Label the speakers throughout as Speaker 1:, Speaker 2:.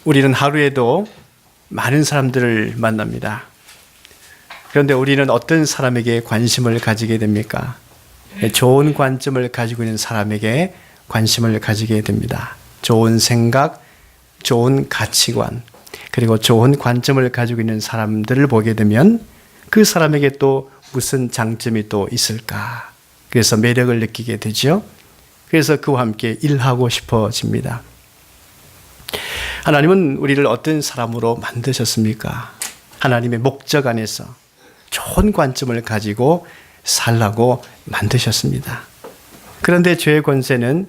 Speaker 1: 우리는 하루에도 많은 사람들을 만납니다. 그런데 우리는 어떤 사람에게 관심을 가지게 됩니까? 좋은 관점을 가지고 있는 사람에게 관심을 가지게 됩니다. 좋은 생각, 좋은 가치관, 그리고 좋은 관점을 가지고 있는 사람들을 보게 되면 그 사람에게 또 무슨 장점이 또 있을까? 그래서 매력을 느끼게 되죠. 그래서 그와 함께 일하고 싶어집니다. 하나님은 우리를 어떤 사람으로 만드셨습니까? 하나님의 목적 안에서 좋은 관점을 가지고 살라고 만드셨습니다. 그런데 죄의 권세는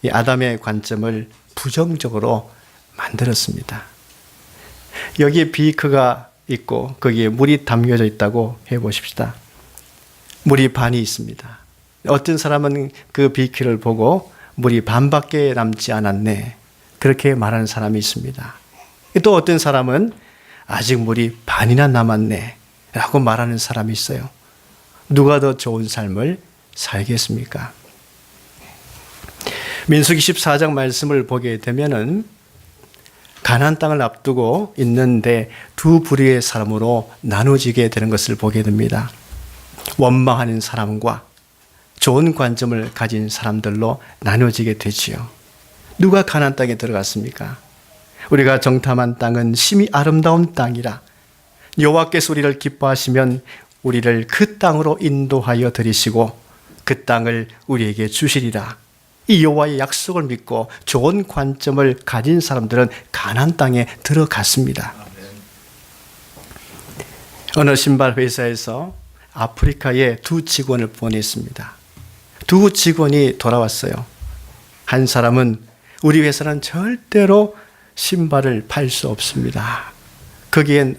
Speaker 1: 이 아담의 관점을 부정적으로 만들었습니다. 여기에 비크가 있고 거기에 물이 담겨져 있다고 해보십시다. 물이 반이 있습니다. 어떤 사람은 그 비키를 보고 물이 반밖에 남지 않았네, 그렇게 말하는 사람이 있습니다. 또 어떤 사람은 아직 물이 반이나 남았네 라고 말하는 사람이 있어요. 누가 더 좋은 삶을 살겠습니까? 민수기 14장 말씀을 보게 되면은 가나안 땅을 앞두고 있는데 두 부류의 사람으로 나눠지게 되는 것을 보게 됩니다. 원망하는 사람과 좋은 관점을 가진 사람들로 나눠지게 되지요. 누가 가나안 땅에 들어갔습니까? 우리가 정탐한 땅은 심히 아름다운 땅이라 여호와께서 우리를 기뻐하시면 우리를 그 땅으로 인도하여 들이시고 그 땅을 우리에게 주시리라. 이 여호와의 약속을 믿고 좋은 관점을 가진 사람들은 가나안 땅에 들어갔습니다. 어느 신발 회사에서 아프리카에 두 직원을 보냈습니다. 두 직원이 돌아왔어요. 한 사람은 우리 회사는 절대로 신발을 팔 수 없습니다. 거기엔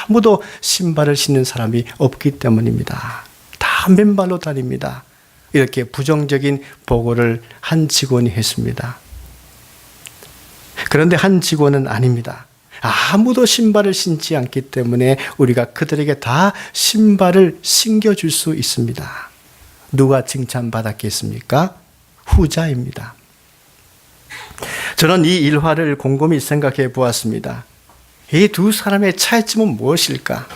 Speaker 1: 아무도 신발을 신는 사람이 없기 때문입니다. 다 맨발로 다닙니다. 이렇게 부정적인 보고를 한 직원이 했습니다. 그런데 한 직원은 아닙니다. 아무도 신발을 신지 않기 때문에 우리가 그들에게 다 신발을 신겨줄 수 있습니다. 누가 칭찬받았겠습니까? 후자입니다. 저는 이 일화를 곰곰이 생각해 보았습니다. 이 두 사람의 차이점은 무엇일까?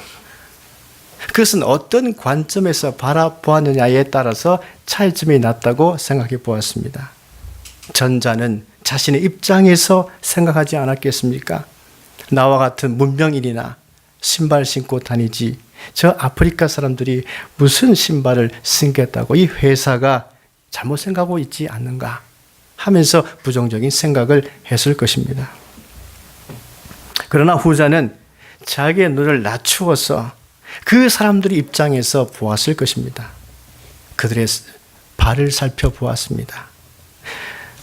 Speaker 1: 그것은 어떤 관점에서 바라보았느냐에 따라서 차이점이 났다고 생각해 보았습니다. 전자는 자신의 입장에서 생각하지 않았겠습니까? 나와 같은 문명인이나 신발 신고 다니지 저 아프리카 사람들이 무슨 신발을 신겠다고 이 회사가 잘못 생각하고 있지 않는가 하면서 부정적인 생각을 했을 것입니다. 그러나 후자는 자기의 눈을 낮추어서 그 사람들의 입장에서 보았을 것입니다. 그들의 발을 살펴보았습니다.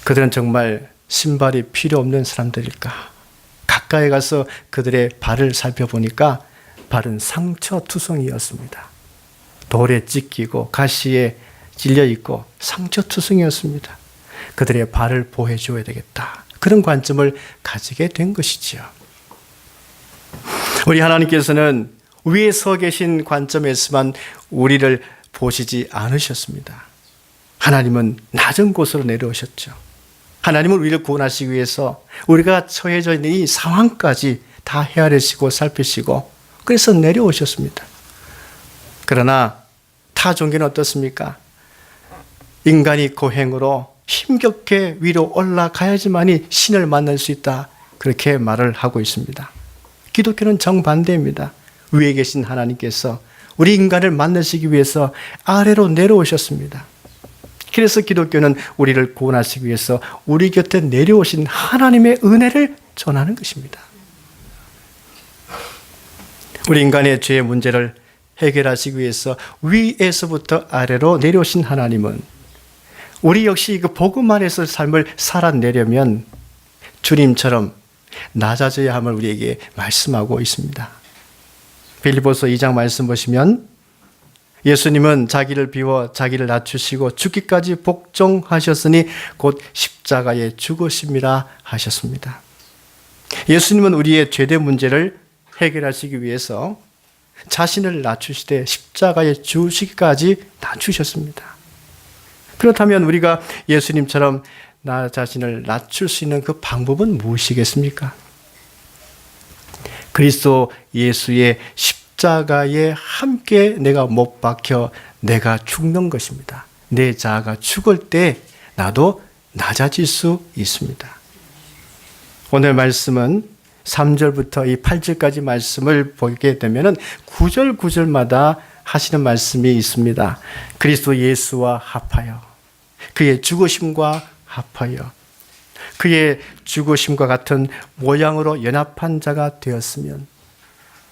Speaker 1: 그들은 정말 신발이 필요 없는 사람들일까? 가까이 가서 그들의 발을 살펴보니까 발은 상처투성이었습니다. 돌에 찢기고 가시에 찔려있고 상처투성이었습니다. 그들의 발을 보호해줘야 되겠다. 그런 관점을 가지게 된 것이지요. 우리 하나님께서는 위에 서 계신 관점에서만 우리를 보시지 않으셨습니다. 하나님은 낮은 곳으로 내려오셨죠. 하나님은 우리를 구원하시기 위해서 우리가 처해져 있는 이 상황까지 다 헤아리시고 살피시고 그래서 내려오셨습니다. 그러나 타 종교는 어떻습니까? 인간이 고행으로 힘겹게 위로 올라가야지만이 신을 만날 수 있다. 그렇게 말을 하고 있습니다. 기독교는 정반대입니다. 위에 계신 하나님께서 우리 인간을 만나시기 위해서 아래로 내려오셨습니다. 그래서 기독교는 우리를 구원하시기 위해서 우리 곁에 내려오신 하나님의 은혜를 전하는 것입니다. 우리 인간의 죄의 문제를 해결하시기 위해서 위에서부터 아래로 내려오신 하나님은 우리 역시 그 복음 안에서 삶을 살아내려면 주님처럼 낮아져야 함을 우리에게 말씀하고 있습니다. 빌립보서 2장 말씀 보시면 예수님은 자기를 비워 자기를 낮추시고 죽기까지 복종하셨으니 곧 십자가에 죽으심이라 하셨습니다. 예수님은 우리의 죄된 문제를 해결하시기 위해서 자신을 낮추시되 십자가에 죽으시기까지 낮추셨습니다. 그렇다면 우리가 예수님처럼 나 자신을 낮출 수 있는 그 방법은 무엇이겠습니까? 그리스도 예수의 십자가에 함께 내가 못 박혀 내가 죽는 것입니다. 내 자아가 죽을 때 나도 낮아질 수 있습니다. 오늘 말씀은 3절부터 이 8절까지 말씀을 보게 되면 9절 9절마다 하시는 말씀이 있습니다. 그리스도 예수와 합하여 그의 죽으심과 합하여 그의 죽으심과 같은 모양으로 연합한 자가 되었으면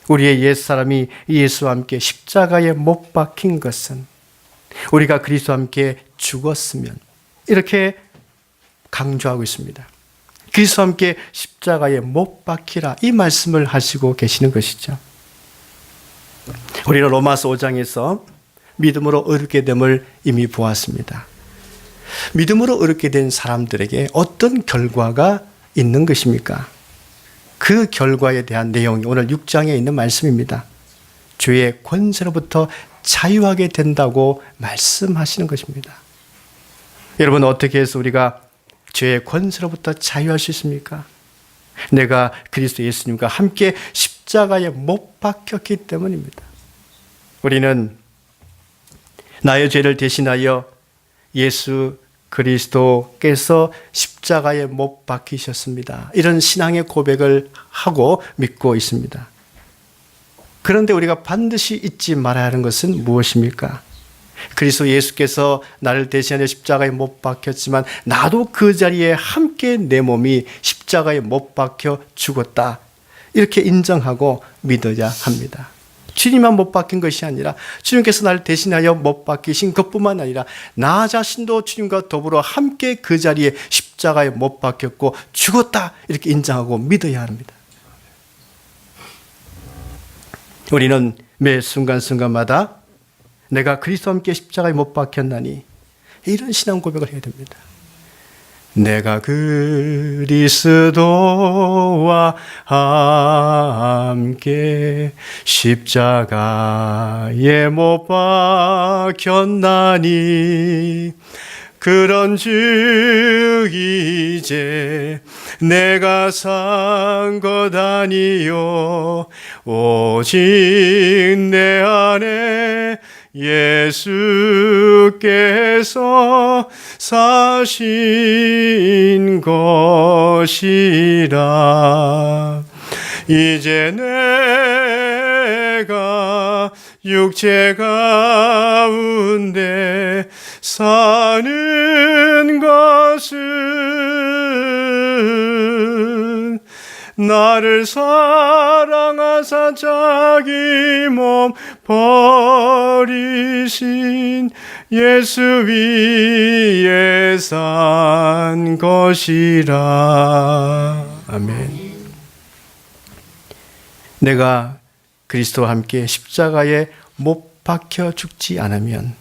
Speaker 1: 우리의 옛사람이 예수와 함께 십자가에 못 박힌 것은 우리가 그리스도와 함께 죽었으면 이렇게 강조하고 있습니다. 그리스도와 함께 십자가에 못 박히라 이 말씀을 하시고 계시는 것이죠. 우리는 로마서 5장에서 믿음으로 얻게 됨을 이미 보았습니다. 믿음으로 얻게 된 사람들에게 어떤 결과가 있는 것입니까? 그 결과에 대한 내용이 오늘 6장에 있는 말씀입니다. 죄의 권세로부터 자유하게 된다고 말씀하시는 것입니다. 여러분, 어떻게 해서 우리가 죄의 권세로부터 자유할 수 있습니까? 내가 그리스도 예수님과 함께 십자가에 못 박혔기 때문입니다. 우리는 나의 죄를 대신하여 예수 그리스도께서 십자가에 못 박히셨습니다. 이런 신앙의 고백을 하고 믿고 있습니다. 그런데 우리가 반드시 잊지 말아야 하는 것은 무엇입니까? 그리스도 예수께서 나를 대신하여 십자가에 못 박혔지만 나도 그 자리에 함께 내 몸이 십자가에 못 박혀 죽었다. 이렇게 인정하고 믿어야 합니다. 주님만 못 박힌 것이 아니라 주님께서 나를 대신하여 못 박히신 것뿐만 아니라 나 자신도 주님과 더불어 함께 그 자리에 십자가에 못 박혔고 죽었다. 이렇게 인정하고 믿어야 합니다. 우리는 매 순간순간마다 내가 그리스도와 함께 십자가에 못 박혔나니 이런 신앙 고백을 해야 됩니다. 내가 그리스도와 함께 십자가에 못 박혔나니 그런즉 이제 내가 산 것 아니요 오직 내 안에 예수께서 사신 것이라. 이제 내가 육체 가운데 사는 것은 나를 사랑하사 자기 몸 버리신 예수 위에 산 것이라. 아멘. 내가 그리스도와 함께 십자가에 못 박혀 죽지 않으면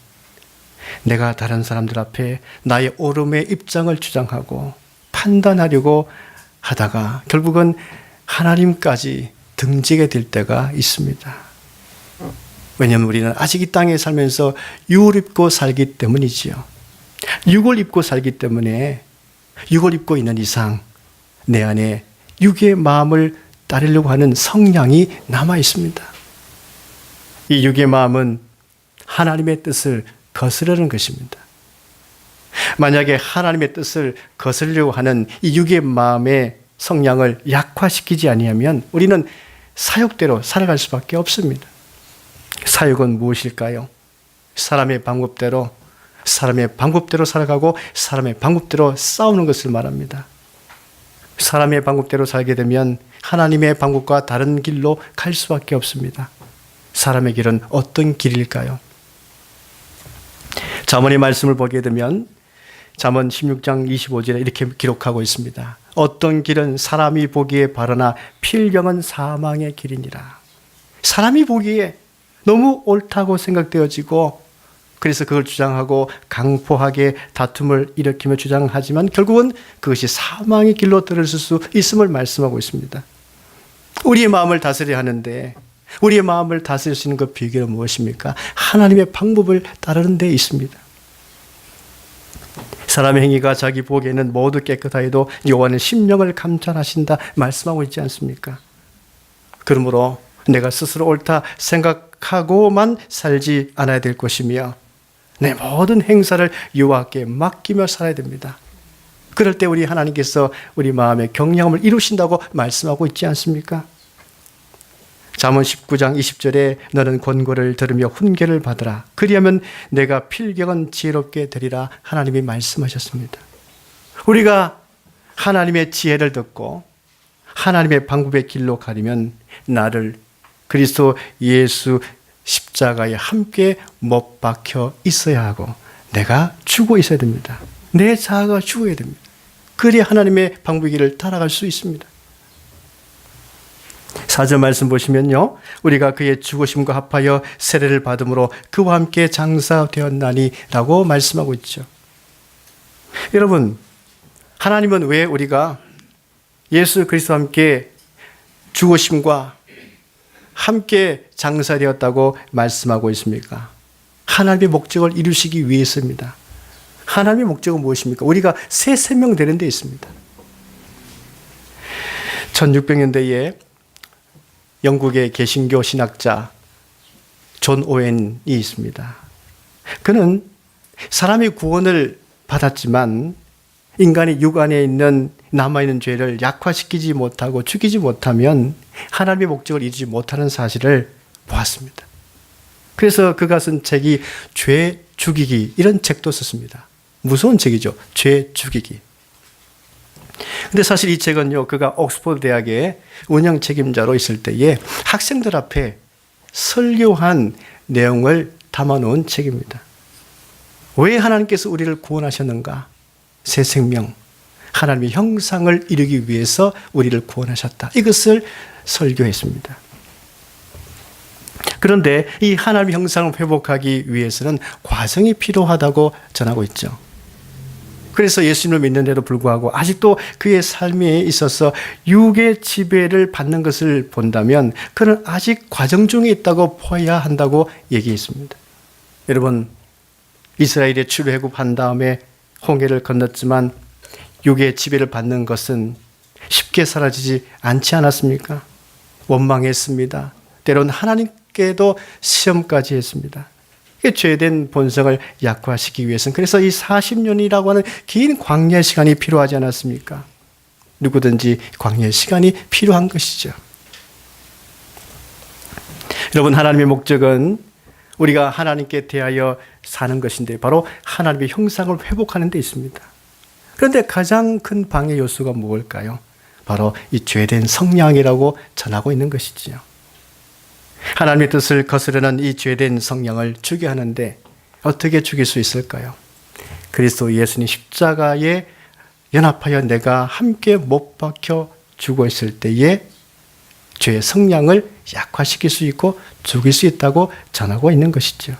Speaker 1: 내가 다른 사람들 앞에 나의 옳음의 입장을 주장하고 판단하려고 하다가 결국은 하나님까지 등지게 될 때가 있습니다. 왜냐하면 우리는 아직 이 땅에 살면서 육을 입고 살기 때문이지요. 육을 입고 살기 때문에 육을 입고 있는 이상 내 안에 육의 마음을 따르려고 하는 성향이 남아 있습니다. 이 육의 마음은 하나님의 뜻을 거스르는 것입니다. 만약에 하나님의 뜻을 거스르려고 하는 이 육의 마음의 성향을 약화시키지 아니하면 우리는 사욕대로 살아갈 수밖에 없습니다. 사욕은 무엇일까요? 사람의 방법대로 살아가고 사람의 방법대로 싸우는 것을 말합니다. 사람의 방법대로 살게 되면 하나님의 방법과 다른 길로 갈 수밖에 없습니다. 사람의 길은 어떤 길일까요? 잠언의 말씀을 보게 되면 잠언 16장 25절에 이렇게 기록하고 있습니다. 어떤 길은 사람이 보기에 바르나 필경은 사망의 길이니라. 사람이 보기에 너무 옳다고 생각되어지고 그래서 그걸 주장하고 강포하게 다툼을 일으키며 주장하지만 결국은 그것이 사망의 길로 들어설 수 있음을 말씀하고 있습니다. 우리의 마음을 다스려야 하는데 우리의 마음을 다스릴 수 있는 그 비결은 무엇입니까? 하나님의 방법을 따르는 데 있습니다. 사람의 행위가 자기 보기에는 모두 깨끗하여도 여호와는 심령을 감찰하신다 말씀하고 있지 않습니까? 그러므로 내가 스스로 옳다 생각하고만 살지 않아야 될 것이며 내 모든 행사를 여호와께 맡기며 살아야 됩니다. 그럴 때 우리 하나님께서 우리 마음의 경량함을 이루신다고 말씀하고 있지 않습니까? 잠언 19장 20절에 너는 권고를 들으며 훈계를 받으라. 그리하면 내가 필경은 지혜롭게 되리라. 하나님이 말씀하셨습니다. 우리가 하나님의 지혜를 듣고 하나님의 방법의 길로 가려면 나를 그리스도 예수 십자가에 함께 못 박혀 있어야 하고 내가 죽어 있어야 됩니다. 내 자아가 죽어야 됩니다. 그래야 하나님의 방법의 길을 따라갈 수 있습니다. 4절 말씀 보시면요, 우리가 그의 죽으심과 합하여 세례를 받음으로 그와 함께 장사되었나니 라고 말씀하고 있죠. 여러분, 하나님은 왜 우리가 예수 그리스도와 함께 죽으심과 함께 장사되었다고 말씀하고 있습니까? 하나님의 목적을 이루시기 위해서입니다. 하나님의 목적은 무엇입니까? 우리가 새 생명 되는 데 있습니다. 1600년대에 영국의 개신교 신학자 존 오웬이 있습니다. 그는 사람이 구원을 받았지만 인간이 육 안에 있는 남아있는 죄를 약화시키지 못하고 죽이지 못하면 하나님의 목적을 이루지 못하는 사실을 보았습니다. 그래서 그가 쓴 책이 죄 죽이기, 이런 책도 썼습니다. 무서운 책이죠. 죄 죽이기. 근데 사실 이 책은요, 그가 옥스퍼드 대학의 운영 책임자로 있을 때에 학생들 앞에 설교한 내용을 담아놓은 책입니다. 왜 하나님께서 우리를 구원하셨는가? 새 생명, 하나님의 형상을 이루기 위해서 우리를 구원하셨다. 이것을 설교했습니다. 그런데 이 하나님의 형상을 회복하기 위해서는 과정이 필요하다고 전하고 있죠. 그래서 예수님을 믿는데도 불구하고 아직도 그의 삶에 있어서 육의 지배를 받는 것을 본다면 그는 아직 과정 중에 있다고 보아야 한다고 얘기했습니다. 여러분, 이스라엘이 출애굽한 다음에 홍해를 건넜지만 육의 지배를 받는 것은 쉽게 사라지지 않지 않았습니까? 원망했습니다. 때로는 하나님께도 시험까지 했습니다. 죄된 본성을 약화시키기 위해서는 그래서 이 40년이라고 하는 긴 광야 시간이 필요하지 않았습니까? 누구든지 광야 시간이 필요한 것이죠. 여러분, 하나님의 목적은 우리가 하나님께 대하여 사는 것인데 바로 하나님의 형상을 회복하는 데 있습니다. 그런데 가장 큰 방해 요소가 무엇일까요? 바로 이 죄된 성량이라고 전하고 있는 것이지요. 하나님의 뜻을 거스르는 이 죄된 성령을 죽게 하는데 어떻게 죽일 수 있을까요? 그리스도 예수님 십자가에 연합하여 내가 함께 못 박혀 죽어 있을 때에 죄의 성량을 약화시킬 수 있고 죽일 수 있다고 전하고 있는 것이죠.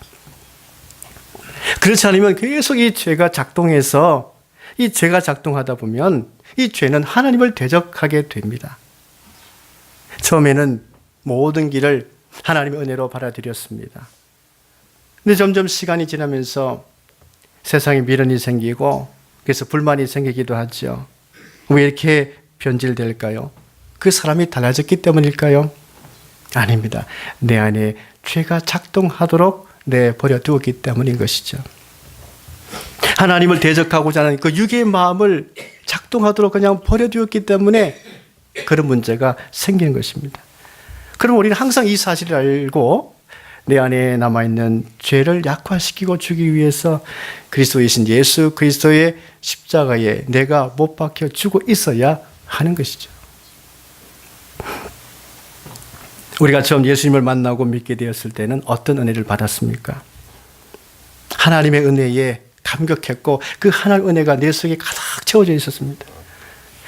Speaker 1: 그렇지 않으면 계속 이 죄가 작동해서 이 죄가 작동하다 보면 이 죄는 하나님을 대적하게 됩니다. 처음에는 모든 길을 하나님의 은혜로 받아들였습니다. 근데 점점 시간이 지나면서 세상에 미련이 생기고 그래서 불만이 생기기도 하죠. 왜 이렇게 변질될까요? 그 사람이 달라졌기 때문일까요? 아닙니다. 내 안에 죄가 작동하도록 내버려 두었기 때문인 것이죠. 하나님을 대적하고자 하는 그 육의 마음을 작동하도록 그냥 버려두었기 때문에 그런 문제가 생기는 것입니다. 그럼 우리는 항상 이 사실을 알고 내 안에 남아있는 죄를 약화시키고 주기 위해서 그리스도이신 예수 그리스도의 십자가에 내가 못 박혀 죽어 있어야 하는 것이죠. 우리가 처음 예수님을 만나고 믿게 되었을 때는 어떤 은혜를 받았습니까? 하나님의 은혜에 감격했고 그 하나님의 은혜가 내 속에 가득 채워져 있었습니다.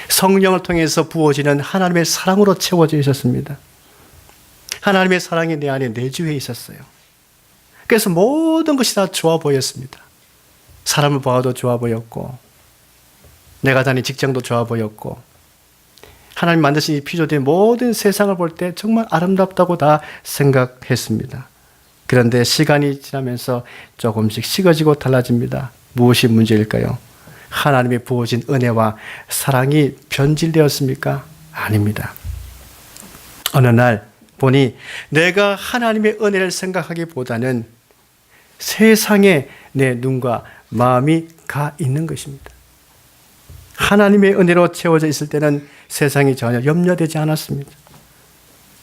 Speaker 1: 성령을 통해서 부어지는 하나님의 사랑으로 채워져 있었습니다. 하나님의 사랑이 내 안에 내주해 있었어요. 그래서 모든 것이 다 좋아 보였습니다. 사람을 보아도 좋아 보였고 내가 다니는 직장도 좋아 보였고 하나님 만드신 이 피조된 모든 세상을 볼 때 정말 아름답다고 다 생각했습니다. 그런데 시간이 지나면서 조금씩 식어지고 달라집니다. 무엇이 문제일까요? 하나님의 부어진 은혜와 사랑이 변질되었습니까? 아닙니다. 어느 날 보니 내가 하나님의 은혜를 생각하기보다는 세상에 내 눈과 마음이 가 있는 것입니다. 하나님의 은혜로 채워져 있을 때는 세상이 전혀 염려되지 않았습니다.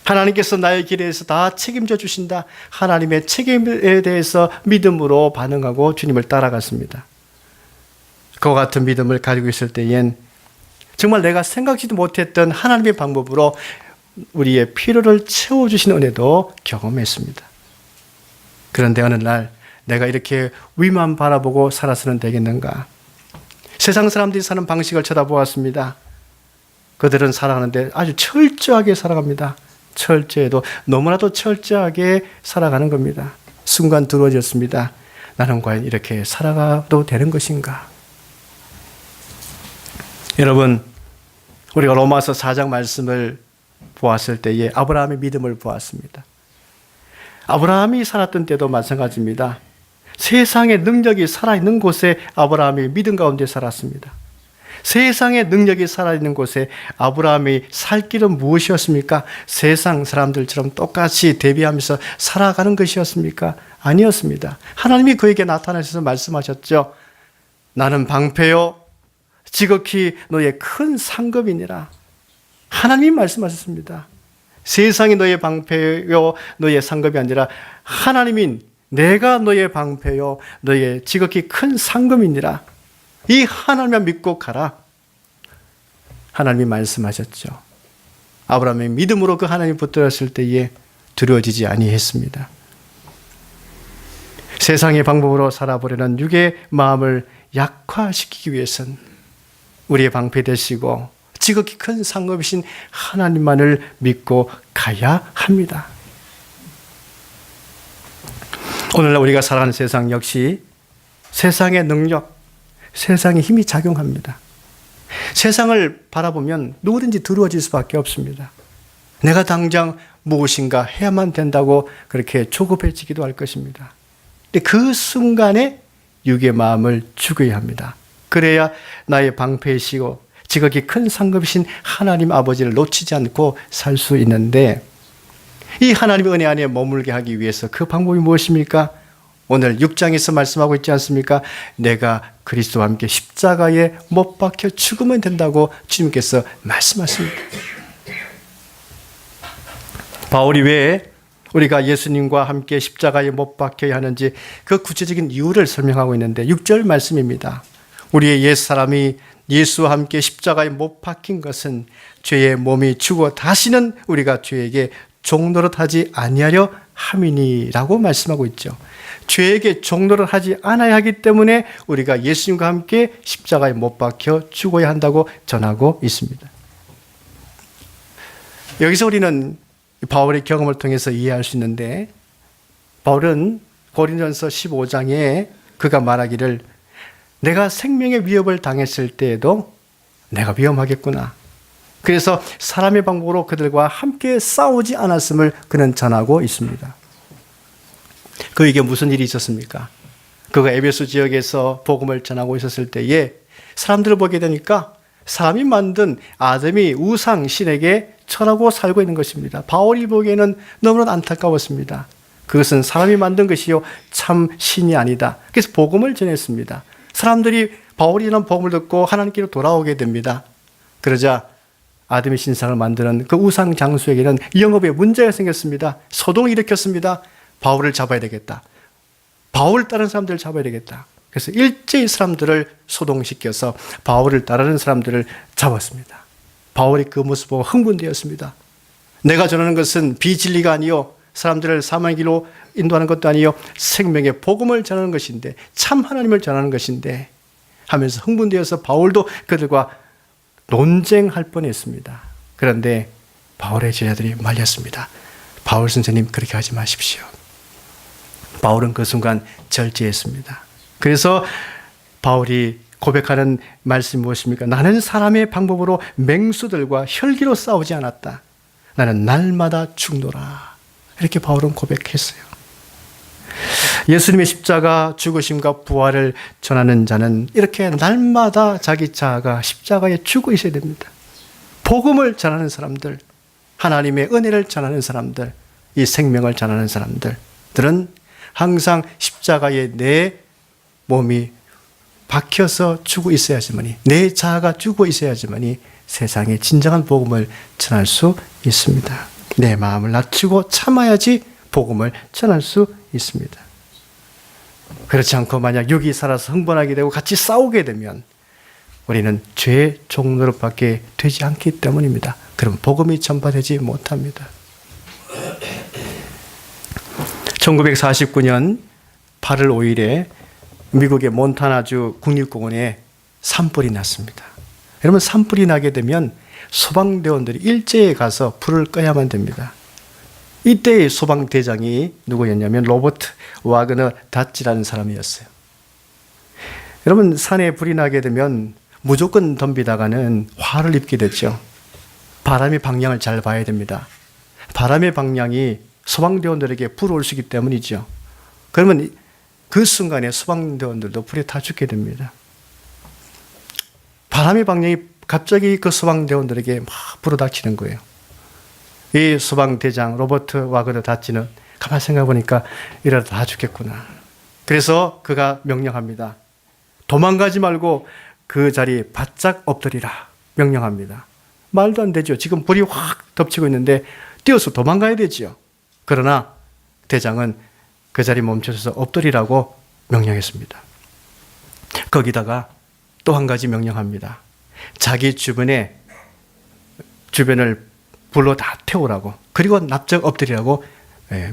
Speaker 1: 하나님께서 나의 길에 대해서 다 책임져 주신다. 하나님의 책임에 대해서 믿음으로 반응하고 주님을 따라갔습니다. 그와 같은 믿음을 가지고 있을 때엔 정말 내가 생각지도 못했던 하나님의 방법으로 우리의 필요를 채워주신 은혜도 경험했습니다. 그런데 어느 날 내가 이렇게 위만 바라보고 살아서는 되겠는가? 세상 사람들이 사는 방식을 쳐다보았습니다. 그들은 살아가는데 아주 철저하게 살아갑니다. 철저해도 너무나도 철저하게 살아가는 겁니다. 순간 두려워졌습니다. 나는 과연 이렇게 살아가도 되는 것인가? 여러분, 우리가 로마서 4장 말씀을 보았을 때에 아브라함의 믿음을 보았습니다. 아브라함이 살았던 때도 마찬가지입니다. 세상의 능력이 살아있는 곳에 아브라함이 믿음 가운데 살았습니다. 세상의 능력이 살아있는 곳에 아브라함이 살 길은 무엇이었습니까? 세상 사람들처럼 똑같이 대비하면서 살아가는 것이었습니까? 아니었습니다. 하나님이 그에게 나타나셔서 말씀하셨죠. 나는 방패요 지극히 너의 큰 상급이니라. 하나님이 말씀하셨습니다. 세상이 너의 방패요 너의 상급이 아니라 하나님인 내가 너의 방패요 너의 지극히 큰 상급이니라. 이 하나님만 믿고 가라. 하나님이 말씀하셨죠. 아브라함이 믿음으로 그 하나님 붙들었을 때에 두려워지지 아니했습니다. 세상의 방법으로 살아보려는 육의 마음을 약화시키기 위해서는 우리의 방패 되시고 지극히 큰 상급이신 하나님만을 믿고 가야 합니다. 오늘날 우리가 살아가는 세상 역시 세상의 능력, 세상의 힘이 작용합니다. 세상을 바라보면 누구든지 두려워질 수밖에 없습니다. 내가 당장 무엇인가 해야만 된다고 그렇게 조급해지기도 할 것입니다. 근데 그 순간에 육의 마음을 죽여야 합니다. 그래야 나의 방패이시고 지극히 큰 상급이신 하나님 아버지를 놓치지 않고 살 수 있는데 이 하나님의 은혜 안에 머물게 하기 위해서 그 방법이 무엇입니까? 오늘 6장에서 말씀하고 있지 않습니까? 내가 그리스도와 함께 십자가에 못 박혀 죽으면 된다고 주님께서 말씀하십니다. 바울이 왜 우리가 예수님과 함께 십자가에 못 박혀야 하는지 그 구체적인 이유를 설명하고 있는데 6절 말씀입니다. 우리의 옛사람이 예수와 함께 십자가에 못 박힌 것은 죄의 몸이 죽어 다시는 우리가 죄에게 종노릇하지 아니하려 함이니라고 말씀하고 있죠. 죄에게 종노릇 하지 않아야 하기 때문에 우리가 예수님과 함께 십자가에 못 박혀 죽어야 한다고 전하고 있습니다. 여기서 우리는 바울의 경험을 통해서 이해할 수 있는데 바울은 고린도전서 15장에 그가 말하기를 내가 생명의 위협을 당했을 때에도 내가 위험하겠구나. 그래서 사람의 방법으로 그들과 함께 싸우지 않았음을 그는 전하고 있습니다. 그에게 무슨 일이 있었습니까? 그가 에베소 지역에서 복음을 전하고 있었을 때에 사람들을 보게 되니까 사람이 만든 아담이 우상 신에게 절하고 살고 있는 것입니다. 바울이 보기에는 너무나 안타까웠습니다. 그것은 사람이 만든 것이요 참 신이 아니다. 그래서 복음을 전했습니다. 사람들이 바울이 전한 복음을 듣고 하나님께로 돌아오게 됩니다. 그러자 아담의 신상을 만드는 그 우상 장수에게는 영업에 문제가 생겼습니다. 소동을 일으켰습니다. 바울을 잡아야 되겠다. 바울을 따르는 사람들을 잡아야 되겠다. 그래서 일제히 사람들을 소동시켜서 바울을 따르는 사람들을 잡았습니다. 바울이 그 모습 보고 흥분되었습니다. 내가 전하는 것은 비진리가 아니요 사람들을 사망의 길로 인도하는 것도 아니요 생명의 복음을 전하는 것인데 참 하나님을 전하는 것인데 하면서 흥분되어서 바울도 그들과 논쟁할 뻔했습니다. 그런데 바울의 제자들이 말렸습니다. 바울 선생님 그렇게 하지 마십시오. 바울은 그 순간 절제했습니다. 그래서 바울이 고백하는 말씀이 무엇입니까? 나는 사람의 방법으로 맹수들과 혈기로 싸우지 않았다. 나는 날마다 죽노라. 이렇게 바울은 고백했어요. 예수님의 십자가 죽으심과 부활을 전하는 자는 이렇게 날마다 자기 자아가 십자가에 죽어 있어야 됩니다. 복음을 전하는 사람들, 하나님의 은혜를 전하는 사람들, 이 생명을 전하는 사람들은 항상 십자가에 내 몸이 박혀서 죽어 있어야지만이, 내 자아가 죽어 있어야지만이 세상에 진정한 복음을 전할 수 있습니다. 내 마음을 낮추고 참아야지 복음을 전할 수 있습니다. 그렇지 않고 만약 육이 살아서 흥분하게 되고 같이 싸우게 되면 우리는 죄의 종노릇밖에 되지 않기 때문입니다. 그럼 복음이 전파되지 못합니다. 1949년 8월 5일에 미국의 몬타나주 국립공원에 산불이 났습니다. 여러분, 산불이 나게 되면 소방대원들이 일제에 가서 불을 꺼야만 됩니다. 이때의 소방대장이 누구였냐면 로버트 와그너 닷지라는 사람이었어요. 여러분, 산에 불이 나게 되면 무조건 덤비다가는 화를 입게 됐죠. 바람의 방향을 잘 봐야 됩니다. 바람의 방향이 소방대원들에게 불을 쏘기 때문이죠. 그러면 그 순간에 소방대원들도 불에 타 죽게 됩니다. 바람의 방향이 갑자기 그 소방대원들에게 막 불어닥치는 거예요. 이 소방대장 로버트 와그너 닷지는 가만히 생각해 보니까 이러다 다 죽겠구나. 그래서 그가 명령합니다. 도망가지 말고 그 자리에 바짝 엎드리라 명령합니다. 말도 안 되죠. 지금 불이 확 덮치고 있는데 뛰어서 도망가야 되지요. 그러나 대장은 그 자리에 멈춰서 엎드리라고 명령했습니다. 거기다가 또 한 가지 명령합니다. 자기 주변을 불로 다 태우라고, 그리고 납작 엎드리라고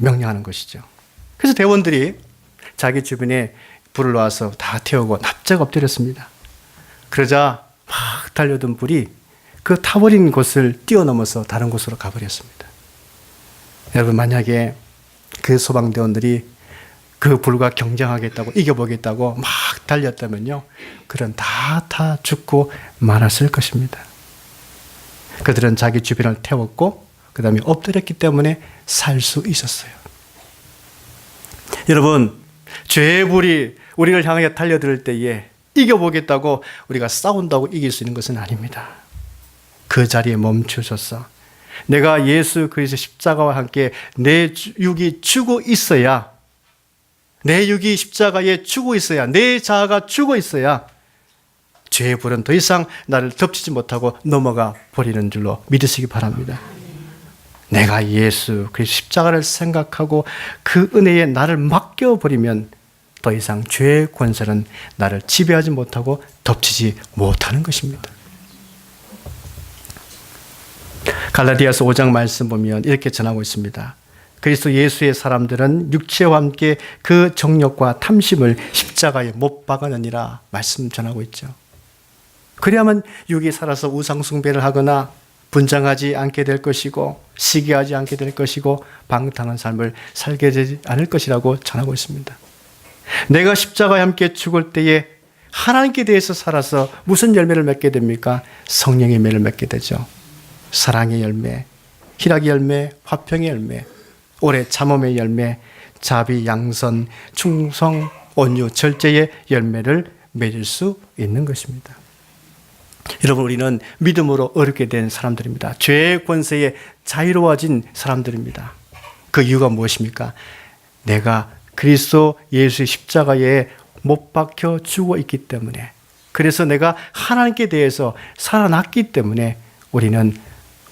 Speaker 1: 명령하는 것이죠. 그래서 대원들이 자기 주변에 불을 놔서 다 태우고 납작 엎드렸습니다. 그러자 막 달려든 불이 그 타버린 곳을 뛰어넘어서 다른 곳으로 가버렸습니다. 여러분, 만약에 그 소방대원들이 그 불과 경쟁하겠다고, 이겨보겠다고 막 달렸다면요, 그런 다 죽고 말았을 것입니다. 그들은 자기 주변을 태웠고 그 다음에 엎드렸기 때문에 살 수 있었어요. 여러분, 죄의 불이 우리를 향하여 달려들 때에 이겨보겠다고 우리가 싸운다고 이길 수 있는 것은 아닙니다. 그 자리에 멈추셔서 내가 예수 그리스도 십자가와 함께 내 육이 죽어 있어야, 내 육이 십자가에 죽어 있어야, 내 자아가 죽어 있어야 죄의 불은 더 이상 나를 덮치지 못하고 넘어가 버리는 줄로 믿으시기 바랍니다. 내가 예수 그리스도 십자가를 생각하고 그 은혜에 나를 맡겨버리면 더 이상 죄의 권세는 나를 지배하지 못하고 덮치지 못하는 것입니다. 갈라디아서 5장 말씀 보면 이렇게 전하고 있습니다. 그리스도 예수의 사람들은 육체와 함께 그 정욕과 탐심을 십자가에 못 박았느니라 말씀 전하고 있죠. 그래야만 육이 살아서 우상숭배를 하거나 분장하지 않게 될 것이고 시기하지 않게 될 것이고 방탕한 삶을 살게 되지 않을 것이라고 전하고 있습니다. 내가 십자가에 함께 죽을 때에 하나님께 대해서 살아서 무슨 열매를 맺게 됩니까? 성령의 열매를 맺게 되죠. 사랑의 열매, 희락의 열매, 화평의 열매, 오래 참음의 열매, 자비, 양선, 충성, 온유, 절제의 열매를 맺을 수 있는 것입니다. 여러분, 우리는 믿음으로 어렵게 된 사람들입니다. 죄의 권세에 자유로워진 사람들입니다. 그 이유가 무엇입니까? 내가 그리스도 예수의 십자가에 못 박혀 죽어 있기 때문에, 그래서 내가 하나님께 대해서 살아났기 때문에 우리는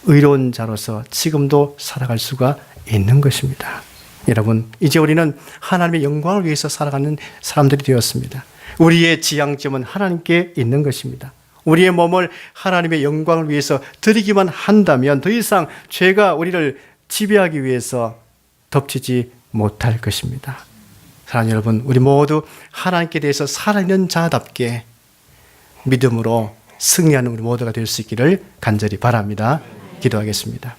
Speaker 1: 의로운 자로서 지금도 살아갈 수가 있는 것입니다. 여러분, 이제 우리는 하나님의 영광을 위해서 살아가는 사람들이 되었습니다. 우리의 지향점은 하나님께 있는 것입니다. 우리의 몸을 하나님의 영광을 위해서 드리기만 한다면 더 이상 죄가 우리를 지배하기 위해서 덮치지 못할 것입니다. 사랑하는 여러분, 우리 모두 하나님께 대해서 살아있는 자답게 믿음으로 승리하는 우리 모두가 될 수 있기를 간절히 바랍니다. 기도하겠습니다.